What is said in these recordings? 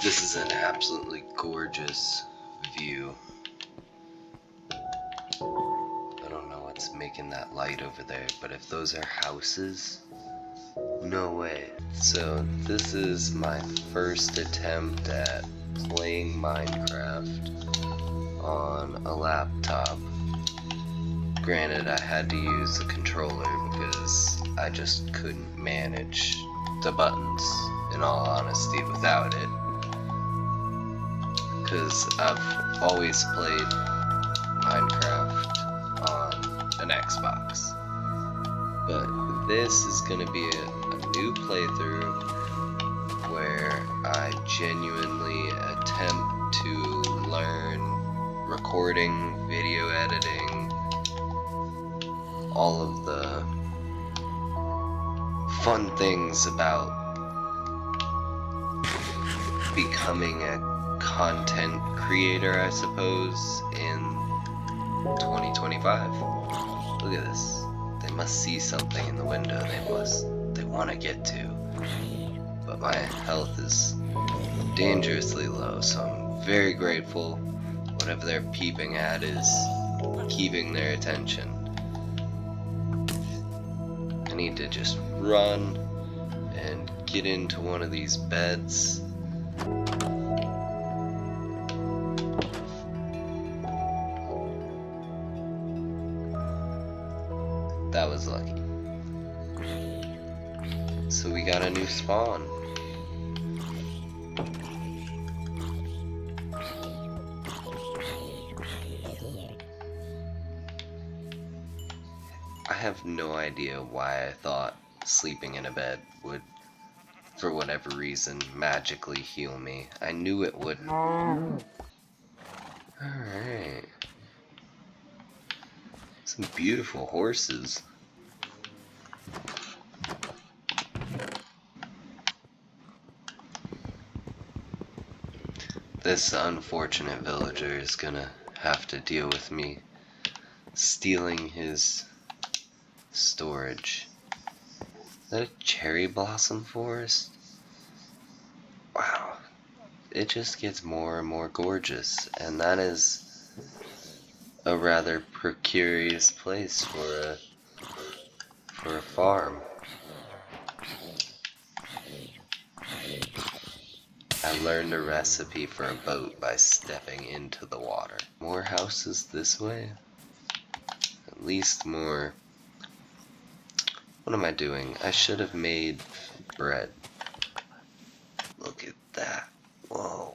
This is an absolutely gorgeous view. I don't know what's making that light over there, but if those are houses, no way. So this is my first attempt at playing Minecraft on a laptop. Granted, I had to use a controller because I just couldn't manage the buttons, in all honesty, without it. Because I've always played Minecraft on an Xbox. But this is going to be a new playthrough where I genuinely attempt to learn recording, video editing, all of the fun things about becoming a content creator, I suppose, in 2025. Look at this. They must see something in the window they want to get to. But my health is dangerously low, so I'm very grateful whatever they're peeping at is keeping their attention. I need to just run and get into one of these beds. That was lucky. So we got a new spawn. I have no idea why I thought sleeping in a bed would, for whatever reason, magically heal me. I knew it wouldn't. Alright. Some beautiful horses. This unfortunate villager is gonna have to deal with me stealing his storage. Is that a cherry blossom forest? Wow. It just gets more and more gorgeous, and that is a rather precarious place for a farm. I learned a recipe for a boat by stepping into the water. More houses this way? At least more. What am I doing? I should have made bread. Look at that. Whoa.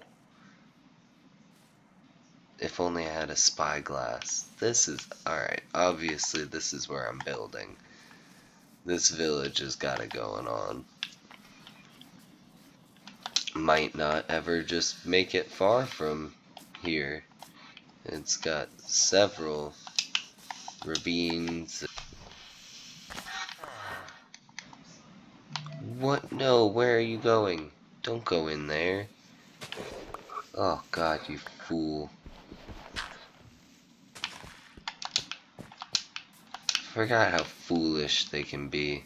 If only I had a spyglass. This is, alright, obviously this is where I'm building. This village has got it going on. Might not ever just make it far from here. It's got several ravines. What? No, where are you going? Don't go in there. Oh god, you fool. Forgot how foolish they can be.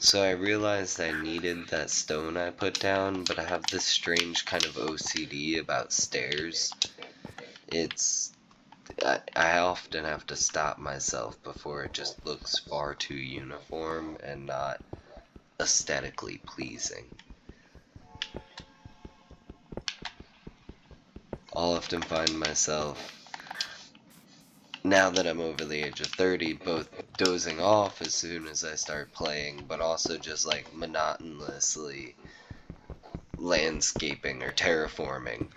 So I realized I needed that stone I put down, but I have this strange kind of OCD about stairs. I often have to stop myself before it just looks far too uniform and not aesthetically pleasing. I'll often find myself, now that I'm over the age of 30, both dozing off as soon as I start playing, but also just like monotonously landscaping or terraforming.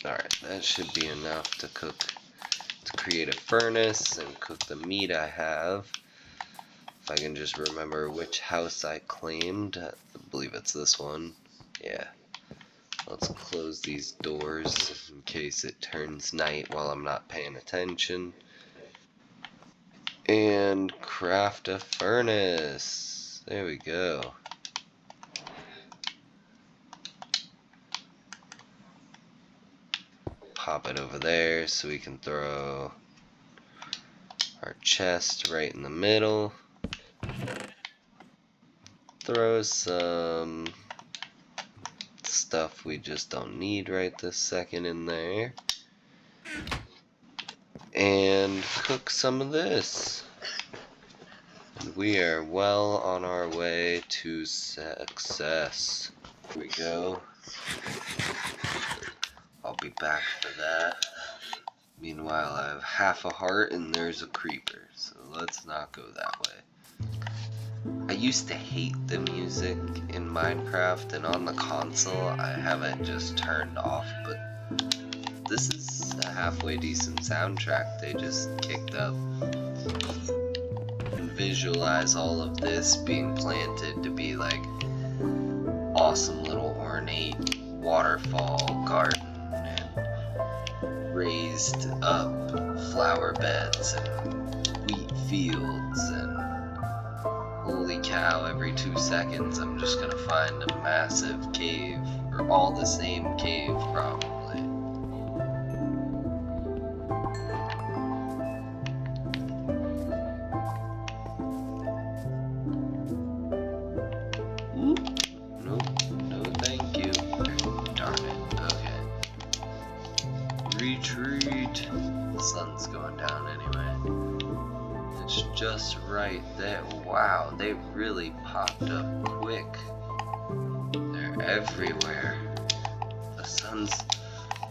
Alright, that should be enough to create a furnace and cook the meat I have. If I can just remember which house I claimed. I believe it's this one. Yeah. Let's close these doors in case it turns night while I'm not paying attention. And craft a furnace. There we go. pop it over there so we can throw our chest right in the middle. Throw some stuff we just don't need right this second in there. And cook some of this. And we are well on our way to success. Here we go. I'll be back for that. Meanwhile, I have half a heart and there's a creeper, so let's not go that way. I used to hate the music in Minecraft, and on the console I have it just turned off, but this is a halfway decent soundtrack they just kicked up. And visualize all of this being planted to be like awesome little ornate waterfall garden and raised up flower beds and wheat fields, and holy cow, every 2 seconds I'm just gonna find a massive cave, or all the same cave probably. Retreat. The sun's going down anyway. It's just right there. Wow, they really popped up quick. They're everywhere. The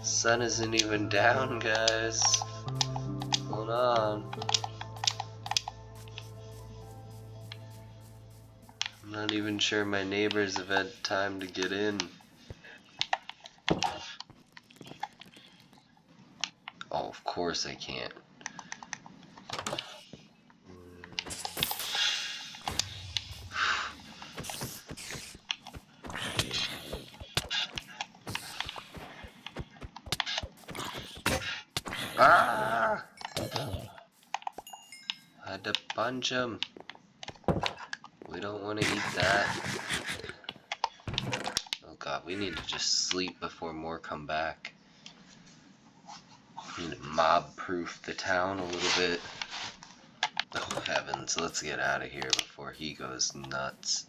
sun isn't even down, guys. Hold on. I'm not even sure my neighbors have had time to get in. Oh, of course I can't. Ah! I had to punch him. We don't want to eat that. Oh god, we need to just sleep before more come back. Need to mob-proof the town a little bit. Oh heavens, let's get out of here before he goes nuts.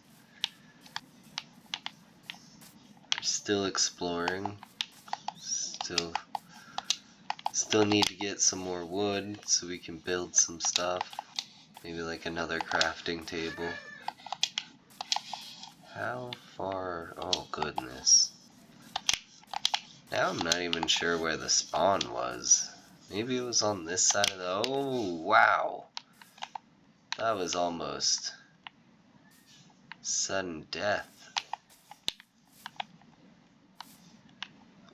We're still exploring. Still need to get some more wood so we can build some stuff. Maybe like another crafting table. How far? Oh goodness. Now I'm not even sure where the spawn was. Maybe it was on this side of the... Oh, wow. That was almost sudden death.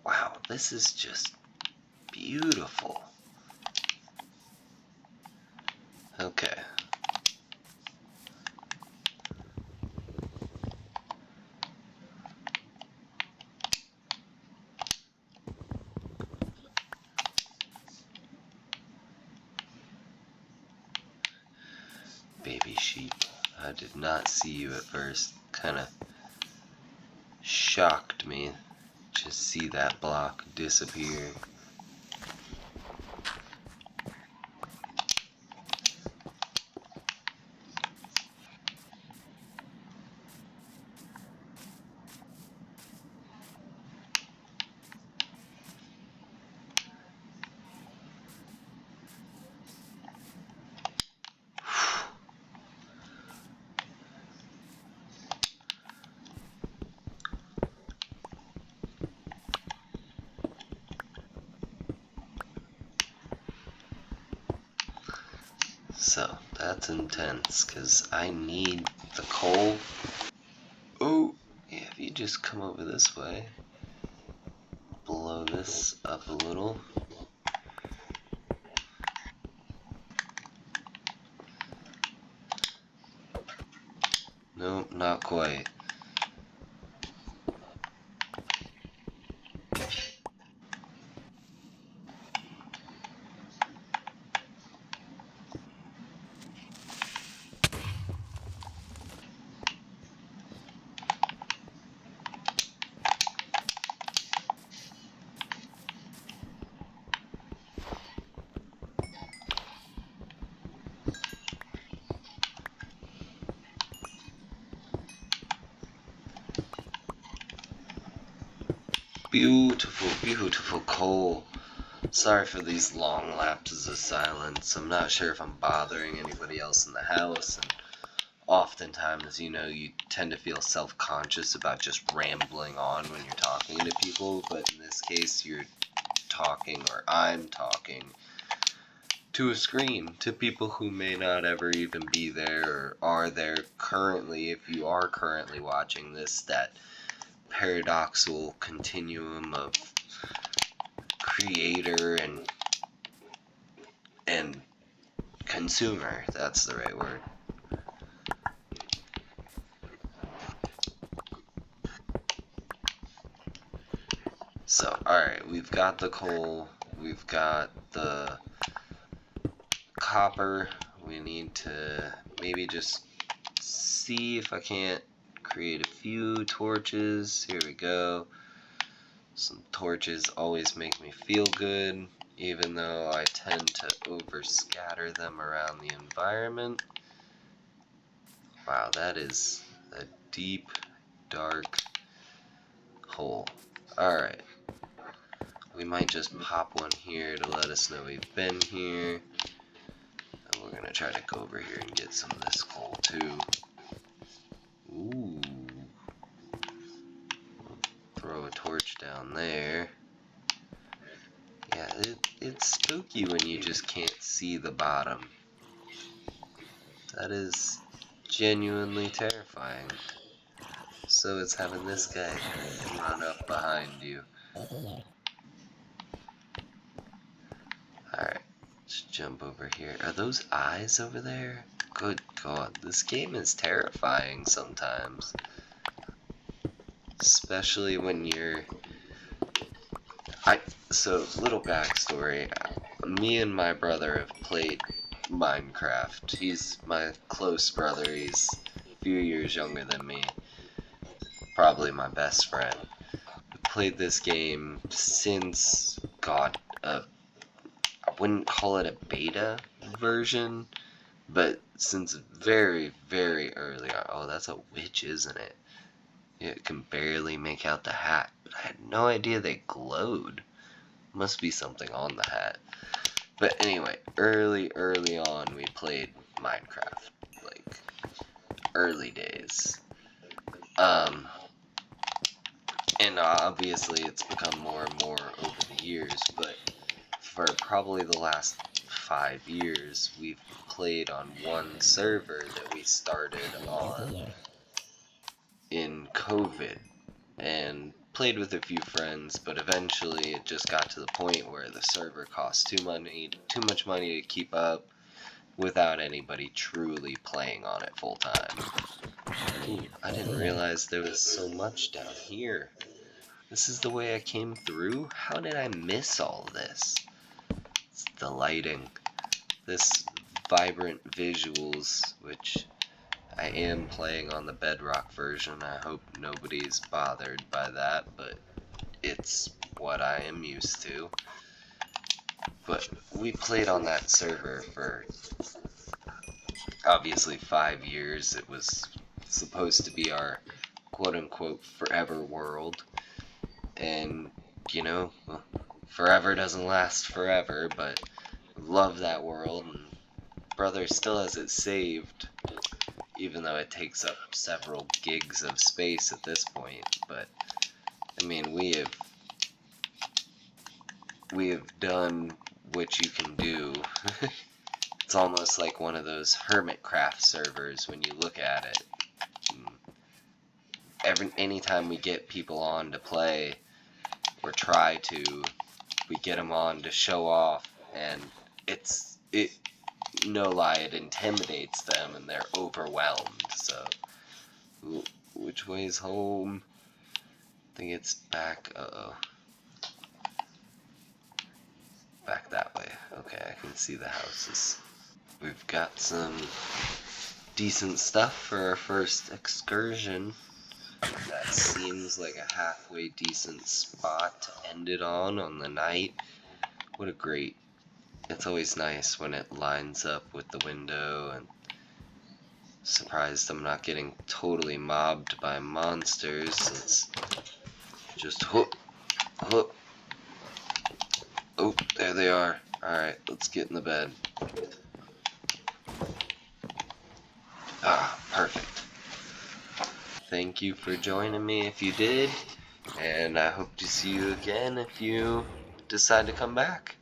Wow, this is just beautiful. Okay. Baby sheep. I did not see you at first. Kind of shocked me. Just see that block disappear. So, that's intense, because I need the coal. Oh, yeah, if you just come over this way, blow this up a little. Nope, not quite. Beautiful, beautiful coal. Sorry for these long lapses of silence. I'm not sure if I'm bothering anybody else in the house, and oftentimes, you know, you tend to feel self-conscious about just rambling on when you're talking to people, but in this case, you're talking, or I'm talking, to a screen, to people who may not ever even be there, or are there currently, if you are currently watching this, that paradoxical continuum of creator and consumer. That's the right word. So, alright, we've got the coal, we've got the copper. We need to maybe just see if I can't create a few torches. Here we go. Some torches always make me feel good, even though I tend to overscatter them around the environment. Wow, that is a deep, dark hole. Alright. We might just pop one here to let us know we've been here. And we're gonna try to go over here and get some of this coal too. Ooh. Throw a torch down there. Yeah, it's spooky when you just can't see the bottom. That is genuinely terrifying. So it's having this guy run up behind you. Alright, let's jump over here. Are those eyes over there? Good God, this game is terrifying sometimes. Especially when you're... So, little backstory. Me and my brother have played Minecraft. He's my close brother. He's a few years younger than me. Probably my best friend. We played this game since, God, I wouldn't call it a beta version, but since very, very early on. Oh, that's a witch, isn't it? Yeah, it can barely make out the hat, but I had no idea they glowed. Must be something on the hat. But anyway, early on we played Minecraft. Like, early days. And obviously it's become more and more over the years, but for probably the last 5 years, we've played on one server that we started on in COVID, and played with a few friends, but eventually it just got to the point where the server cost too much money to keep up without anybody truly playing on it full time. Ooh, I didn't realize there was so much down here. This is the way I came through? How did I miss all this? It's the lighting. This vibrant visuals, which I am playing on the Bedrock version. I hope nobody's bothered by that, but it's what I am used to. But we played on that server for obviously 5 years. It was supposed to be our quote-unquote forever world. And, you know, well, forever doesn't last forever, but love that world, and brother still has it saved, even though it takes up several gigs of space at this point. But I mean, we have done what you can do. It's almost like one of those Hermitcraft servers when you look at it. Anytime we get people on to play, or try to, we get them on to show off, and no lie, it intimidates them and they're overwhelmed. So, which way's home? I think it's back. Back that way. Okay, I can see the houses. We've got some decent stuff for our first excursion. That seems like a halfway decent spot to end it on the night. What a great... It's always nice when it lines up with the window, and surprised I'm not getting totally mobbed by monsters. It's just Oh, oh, there they are. Alright, let's get in the bed. Ah, perfect. Thank you for joining me if you did, and I hope to see you again if you decide to come back.